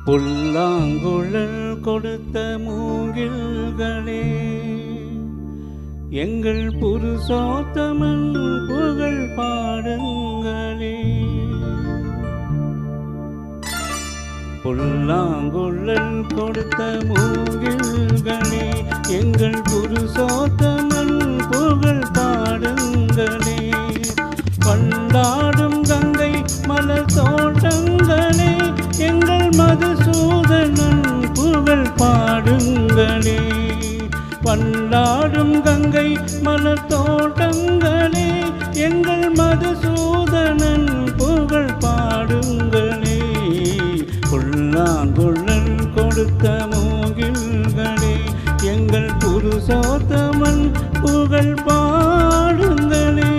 புல்லாங்குழல் கொடுத்த மூங்கில்களே, எங்கள் புருஷோத்தமன் புகழ் பாடுங்களே. புல்லாங்குழல் கொடுத்த மூங்கில்களே, எங்கள் புருஷோத்தமன் புகழ் பாடுங்களே. பண்டாடும் கங்கை மலர் தோட்டங்களே, எங்கள் மதுசூதனன் புகழ் பாடுங்களே. பண்டாடும் கங்கை மலர் தோட்டங்களே, எங்கள் மதுசூதனன் புகழ் பாடுங்களே. புல்லாங்குழல் கொடுத்த மூங்கில்களே, எங்கள் புருஷோத்தமன் புகழ் பாடுங்களே.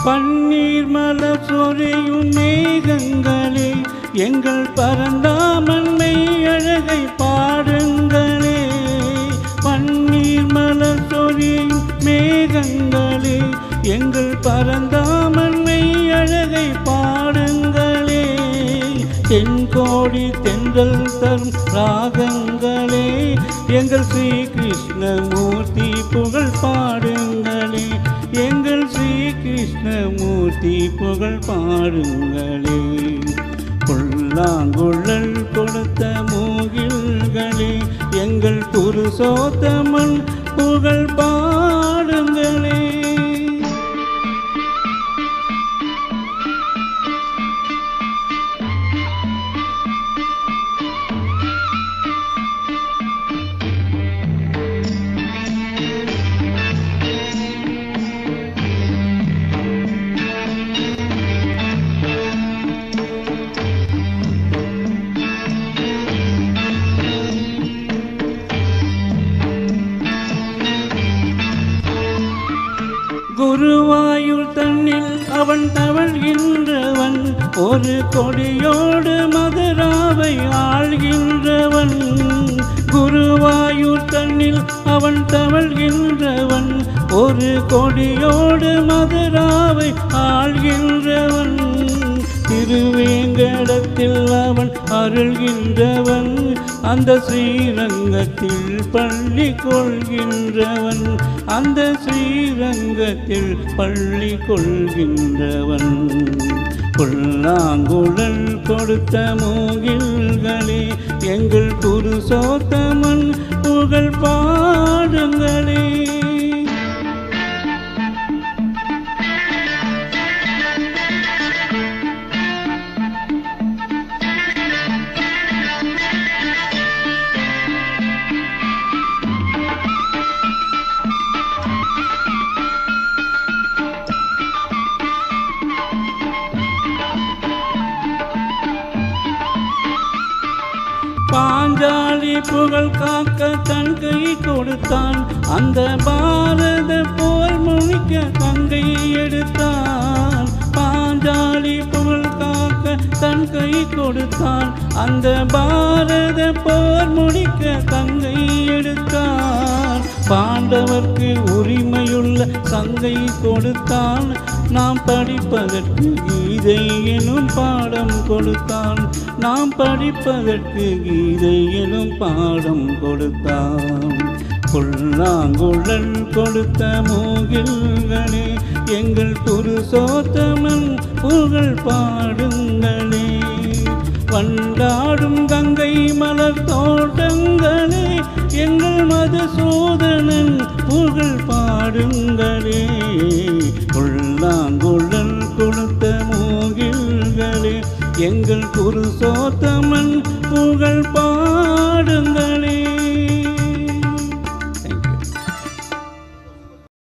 பன்னீர் மலர் சொரியும் மேகங்களே, எங்கள் பரந்தாமன் மெய்யழகை பாடுங்களே. பன்னீர் மலர் சொரியும் மேகங்களே, எங்கள் பரந்தாமன் மெய்யழகை பாடுங்களே. தென்கோடி தென்றல் தரும் ராகங்களே, எங்கள் ஸ்ரீ கிருஷ்ணமூர்த்தி புகழ் பாடுங்களே. எங்கள் ஸ்ரீ கிருஷ்ணமூர்த்தி புகழ் பாடுங்களே. புல்லாங்குழல் கொடுத்த மூங்கில்களே, எங்கள் புருஷோத்தமன் புகழ் பாடுங்களே. குருவாயூர் தன்னில் அவன் தவழ்கின்றவன், ஒரு கொடியோடு மதுராவை ஆள்கின்றவன். குருவாயூர் தன்னில் அவன் தவழ்கின்றவன், ஒரு கொடியோடு மதுராவை ஆள்கின்றவன். திருவேங்கடத்தில் அவன் அருள்கின்றவன், அந்த ஸ்ரீரங்கத்தில் பள்ளி கொள்கின்றவன். அந்த ஸ்ரீரங்கத்தில் பள்ளி கொள்கின்றவன். புல்லாங்குழல் கொடுத்த மூங்கில்களே, எங்கள் புருஷோத்தமன் புகழ் பாடுங்களே. பாஞ்சாலி புகழ் காக்க தன் கை கொடுத்தான், அந்த பாரத போர் முடிக்க கங்கை எடுத்தான். பாஞ்சாலி புகழ் காக்க தன் கை கொடுத்தான், அந்த பாரத போர் முடிக்க கங்கை எடுத்தான். பாண்டவர்க்கு உரிமையுள்ள சங்கை கொடுத்தான், நாம் படிப்பதற்கு கீதை எனும் பாடம் கொடுத்தான். நாம் படிப்பதற்கு கீதை எனும் பாடம் கொடுத்தான். புல்லாங்குழல் கொடுத்த மூங்கில்களே, எங்கள் புருஷோத்தமன் புகழ் பாடுங்களே. வண்டாடும் கங்கை மலர் தோட்டங்களே, எங்கள் மதுசூதனன் புகழ் பாடுங்களே.